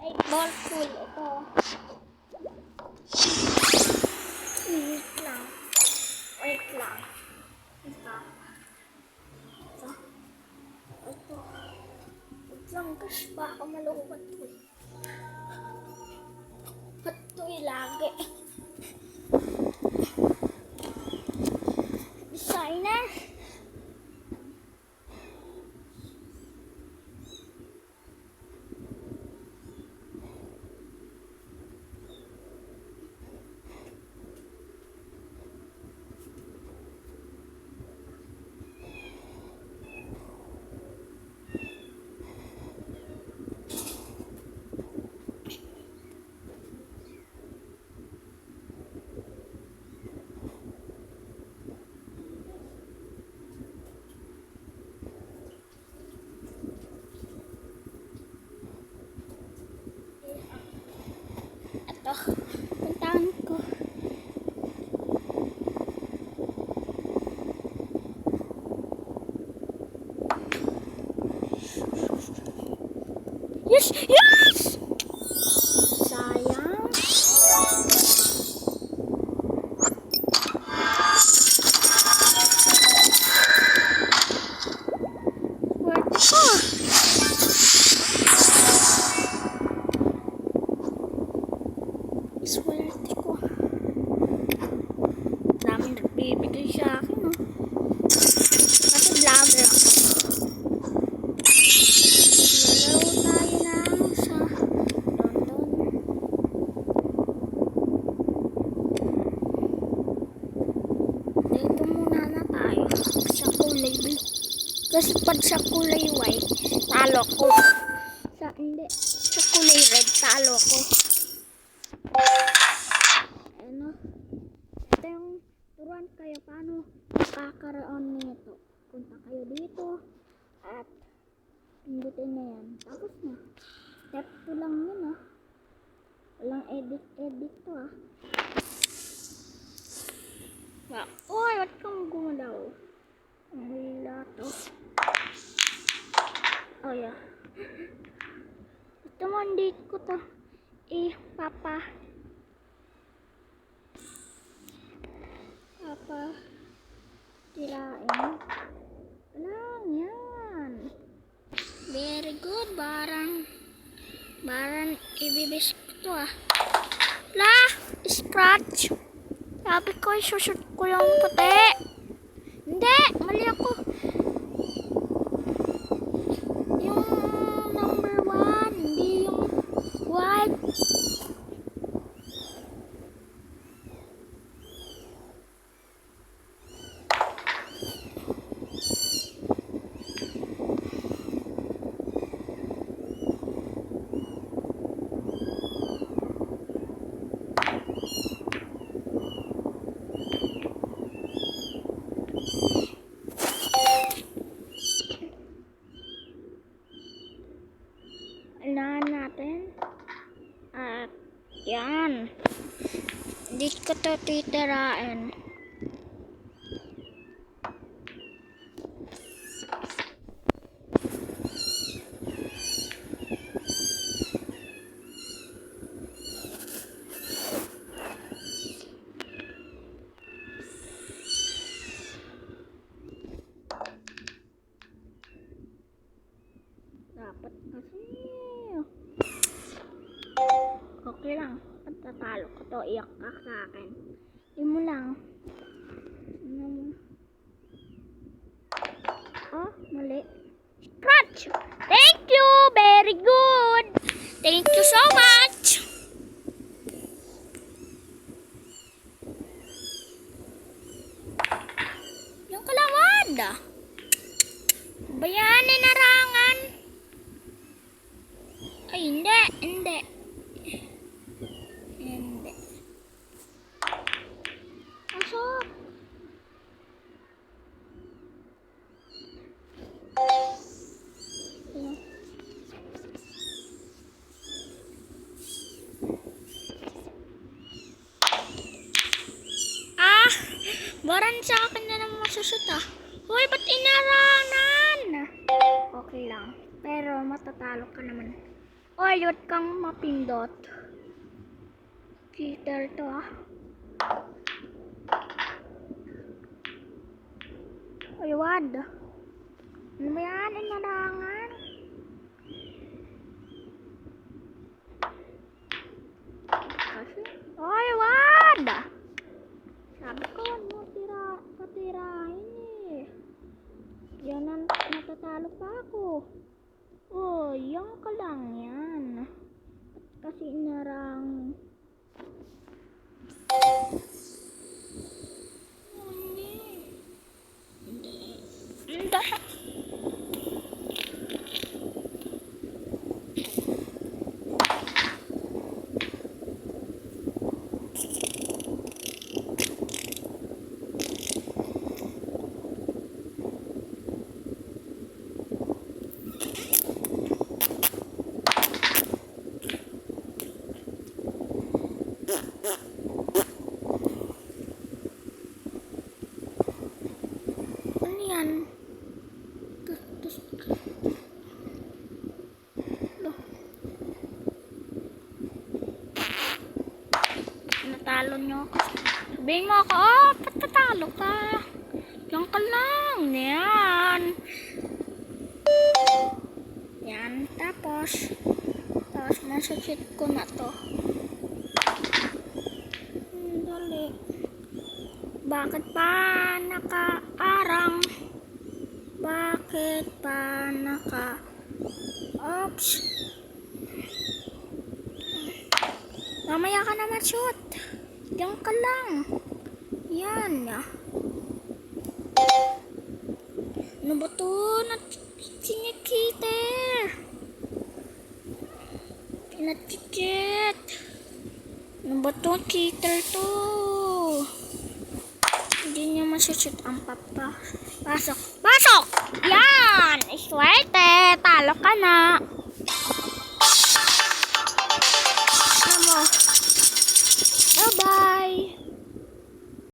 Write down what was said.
Ball pool ito. Wait lang. Wait lang. Ito. Ito. Ito. Wait lang kasi baka malubat ko eh. Ba't ito ilagi? Designer. Ito. Puntahan ko. Yes! Yes! Sayang. Swerte ko. Swerte ko. Daming nagbibigay sa akin, no? Kasi vlogger ako. Lalaro tayo na sa London. Dito muna na tayo sa kulay blue. Kasi pag sa kulay white, talo ko. Hindi. Sa kulay red, talo ko. Ano? Ito yung turuan kayo paano makakaroon nito. Punta kayo dito at pindutin na yan. Tapos na. Step 2 lang yun, ah. Walang edit to, ah. Wow. Uy, ba't kang gumalaw? Ang hila to. Oh, yeah. Ito mo, hindi ko to. Papa. Tirain. Lang yan. Very good. Barang ibibis ko to, ah. Lah! Scratch. Sabi ko, isusot ko yung puti. Hindi! Mali ako. Yung number 1. Hindi yung white. Unahan natin. At yan. Hindi ko to titirain. Dapat kasi okay lang. Pagtatalo ko to, iyak ka sa akin. Hindi mo lang. Oh, mali. Scratch! Thank you! Very good! Thank you so much! Yung kalawad, ah. Bayanin narangan. Ay, hindi. Hindi. Pasok. Baran sa akin na naman masusot, ah. Hoy, ba't inarangan? Okay lang. Pero matatalo ka naman. Oy, wag kang mapindot. Cheater to ah. Oy, wad. Ano ba yan? Inarangan. Kasi, oy, wad! Sabi ko, wag mo patirahin eh. Yan ang natatalo pa ako. Oh, yan ka lang yan. Kasi inarang. Hindi. Ano yan? Natalo nyo ako. Sabihin mo ako, oh, ba't natalo ka? Yan ka lang. Yan. Yan. Tapos masachit ko na to. Dali. Bakit pa nakaarang? Bakit pa Oops. Mamaya ka naman shoot. Diyan ka lang. Yan. Ano ba to? Sinikiter. Pinatchit. Ano ba to? Cheater to. Hindi niya masushoot ang papa. Pasok. Pasok! Yan! Swerte! Talo ka na.